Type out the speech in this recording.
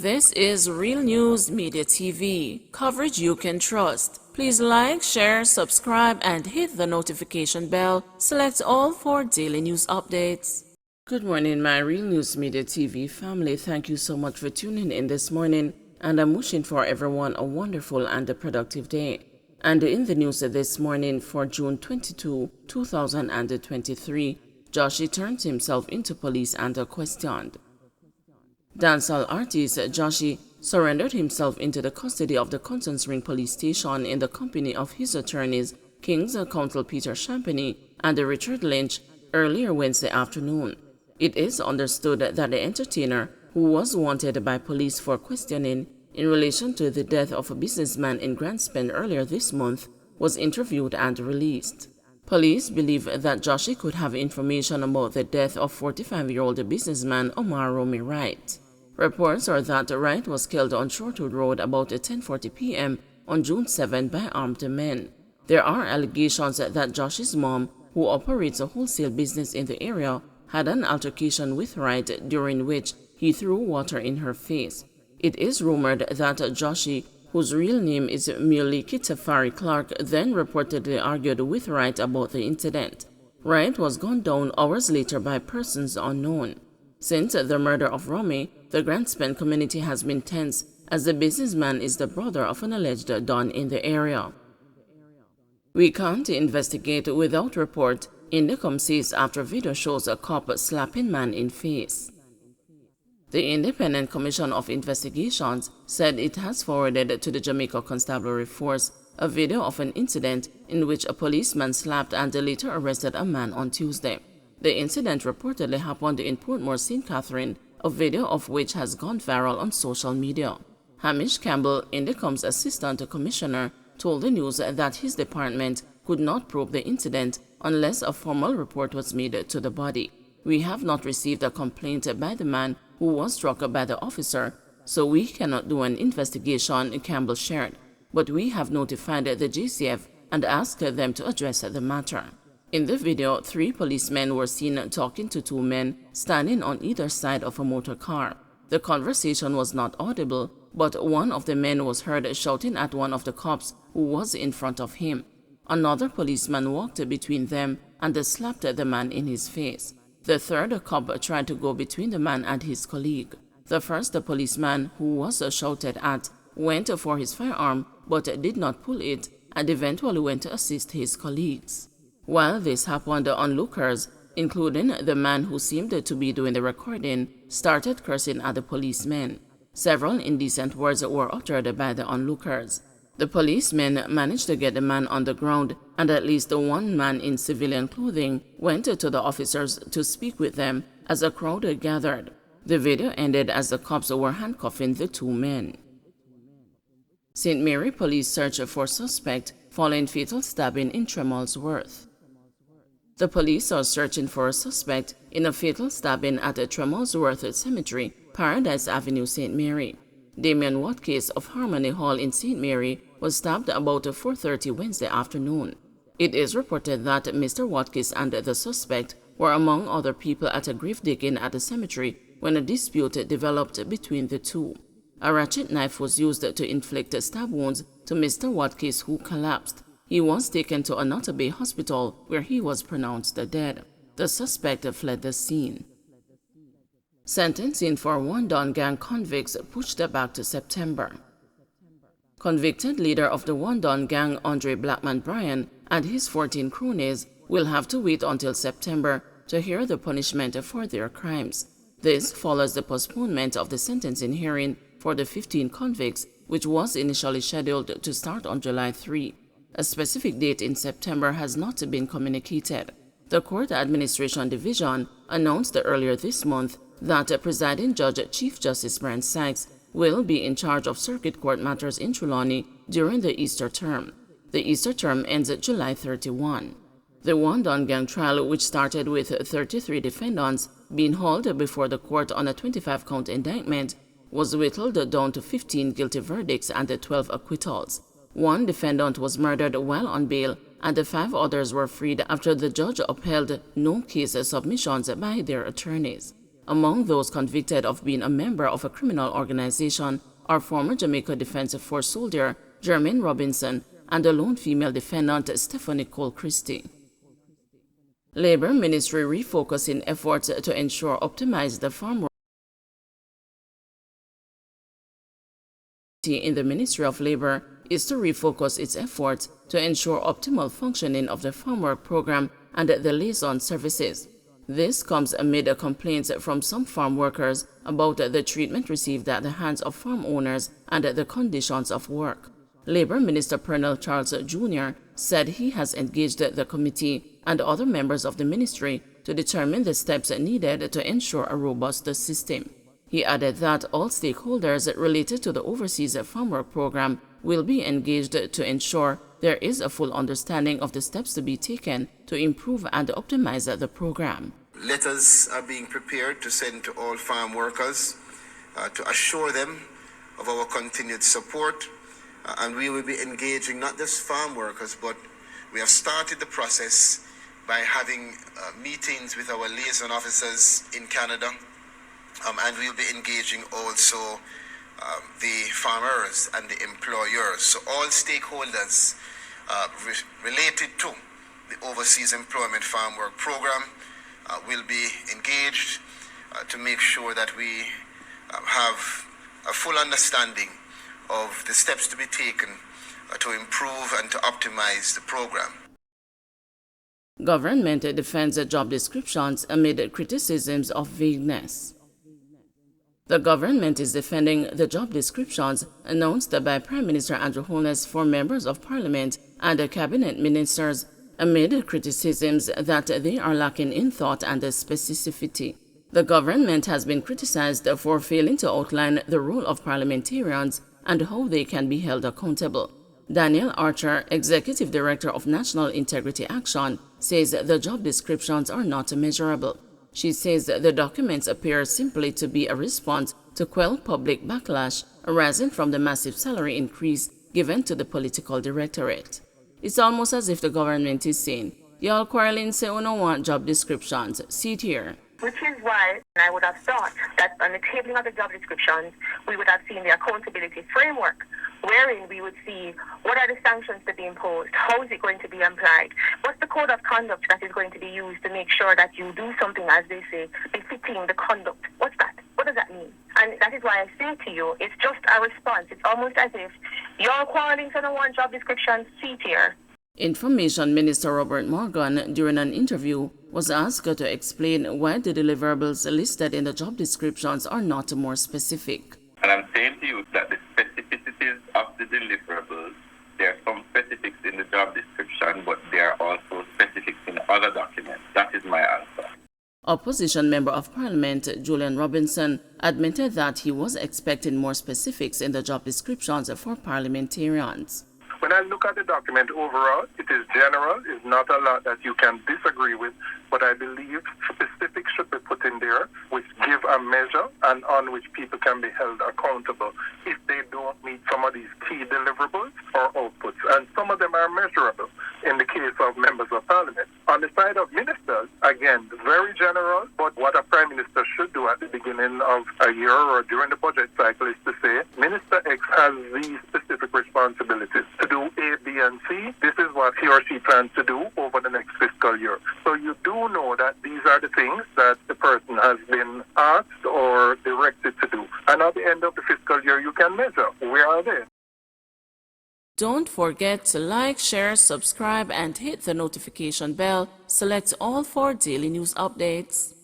This is Real News Media TV, coverage you can trust. Please like, share, subscribe, and hit the notification bell. Select all for daily news updates. Good morning, my Real News Media TV family. Thank you so much for tuning in this morning, and I'm wishing for everyone a wonderful and a productive day. And in the news this morning for June 22, 2023, Joshi turns himself into police and questioned. Dancehall artist Joshi surrendered himself into the custody of the Constant Spring Police Station in the company of his attorneys, King's Counsel Peter Champagny and Richard Lynch, earlier Wednesday afternoon. It is understood that the entertainer, who was wanted by police for questioning in relation to the death of a businessman in Grandspend earlier this month, was interviewed and released. Police believe that Joshi could have information about the death of 45-year-old businessman Omar Romy Wright. Reports are that Wright was killed on Shortwood Road about 10:40 p.m. on June 7 by armed men. There are allegations that Joshi's mom, who operates a wholesale business in the area, had an altercation with Wright during which he threw water in her face. It is rumored that Joshi, whose real name is Muley Kitafari Clark, then reportedly argued with Wright about the incident. Wright was gunned down hours later by persons unknown. Since the murder of Romy, the Grandspend community has been tense, as the businessman is the brother of an alleged don in the area. We can't investigate without report, Indicom says after video shows a cop slapping man in face. The Independent Commission of Investigations said it has forwarded to the Jamaica Constabulary Force a video of an incident in which a policeman slapped and later arrested a man on Tuesday. The incident reportedly happened in Portmore, St. Catherine, a video of which has gone viral on social media. Hamish Campbell, Indicom's assistant commissioner, told the news that his department could not probe the incident unless a formal report was made to the body. We have not received a complaint by the man who was struck by the officer, so we cannot do an investigation, Campbell shared. But we have notified the JCF and asked them to address the matter. In the video, 3 policemen were seen talking to 2 men standing on either side of a motor car. The conversation was not audible, but one of the men was heard shouting at one of the cops who was in front of him. Another policeman walked between them and slapped the man in his face. The third cop tried to go between the man and his colleague. The first policeman, who was shouted at, went for his firearm but did not pull it and eventually went to assist his colleagues. While this happened, onlookers, including the man who seemed to be doing the recording, started cursing at the policemen. Several indecent words were uttered by the onlookers. The policemen managed to get the man on the ground, and at least one man in civilian clothing went to the officers to speak with them as a crowd gathered. The video ended as the cops were handcuffing the 2 men. St. Mary police search for suspect following fatal stabbing in Tremolsworth. The police are searching for a suspect in a fatal stabbing at a Tremolsworth Cemetery, Paradise Avenue, St. Mary. Damian Watkins of Harmony Hall in St. Mary was stabbed about 4:30 Wednesday afternoon. It is reported that Mr. Watkins and the suspect were among other people at a grave digging at the cemetery when a dispute developed between the two. A ratchet knife was used to inflict stab wounds to Mr. Watkins, who collapsed. He was taken to Anota Bay Hospital, where he was pronounced dead. The suspect fled the scene. Sentencing for one Don Gang convicts pushed back to September. Convicted leader of the One Don Gang, Andre Blackman Bryan, and his 14 cronies will have to wait until September to hear the punishment for their crimes. This follows the postponement of the sentencing hearing for the 15 convicts, which was initially scheduled to start on July 3. A specific date in September has not been communicated. The Court Administration Division announced earlier this month that Presiding Judge Chief Justice Brian Sykes will be in charge of circuit court matters in Trelawney during the Easter term. The Easter term ends July 31. The One Don Gang trial, which started with 33 defendants being hauled before the court on a 25-count indictment, was whittled down to 15 guilty verdicts and 12 acquittals. One defendant was murdered while on bail, and the 5 others were freed after the judge upheld no case submissions by their attorneys. Among those convicted of being a member of a criminal organization are former Jamaica Defense Force soldier Jermaine Robinson and a lone female defendant Stephanie Cole Christie. Labor Ministry refocusing efforts to ensure optimize the farm work in the Ministry of Labor is to refocus its efforts to ensure optimal functioning of the farm work program and the liaison services. This comes amid complaints from some farm workers about the treatment received at the hands of farm owners and the conditions of work. Labor Minister Pernell Charles Jr. said he has engaged the committee and other members of the ministry to determine the steps needed to ensure a robust system. He added that all stakeholders related to the Overseas Farm Work Program will be engaged to ensure there is a full understanding of the steps to be taken to improve and optimize the program. Letters are being prepared to send to all farm workers to assure them of our continued support. And we will be engaging not just farm workers, but we have started the process by having meetings with our liaison officers in Canada. And we'll be engaging also the farmers and the employers. So all stakeholders related to the Overseas Employment Farm Work Program will be engaged to make sure that we have a full understanding of the steps to be taken to improve and to optimize the program. Government defends job descriptions amid criticisms of vagueness. The government is defending the job descriptions announced by Prime Minister Andrew Holness for members of Parliament and cabinet ministers amid criticisms that they are lacking in thought and specificity. The government has been criticized for failing to outline the role of parliamentarians and how they can be held accountable. Danielle Archer, Executive Director of National Integrity Action, says the job descriptions are not measurable. She says the documents appear simply to be a response to quell public backlash arising from the massive salary increase given to the political directorate. It's almost as if the government is saying, y'all quarreling say we don't want job descriptions, see it here. Which is why I would have thought that on the tabling of the job descriptions, we would have seen the accountability framework, wherein we would see what are the sanctions to be imposed, how is it going to be applied, what's the code of conduct that is going to be used to make sure that you do something, as they say, befitting the conduct. What's that? What does that mean? And that is why I say to you, it's just a response. It's almost as if you're quarreling to the one job description, see it here. Information Minister Robert Morgan, during an interview, was asked to explain why the deliverables listed in the job descriptions are not more specific. And I'm saying to you that the specificities of the deliverables, there are some specifics in the job description, but there are also specifics in other documents. That is my answer. Opposition Member of Parliament Julian Robinson admitted that he was expecting more specifics in the job descriptions for parliamentarians. When I look at the document overall, it is general. It's not a lot that you can disagree with, but I believe specifics should be put in there which give a measure and on which people can be held accountable if they don't meet some of these key deliverables or outputs. And some of them are measurable in the case of members of parliament. On the side of ministers, again, very general, but what a prime minister should do at the beginning of a year or during the budget cycle is to say, Minister X has these specific responsibilities. To do A, B, and C, this is what he or she plans to do over the next fiscal year. So you do know that these are the things that the person has been asked or directed to do. And at the end of the fiscal year, you can measure where are they. Don't forget to like, share, subscribe, and hit the notification bell. Select all for daily news updates.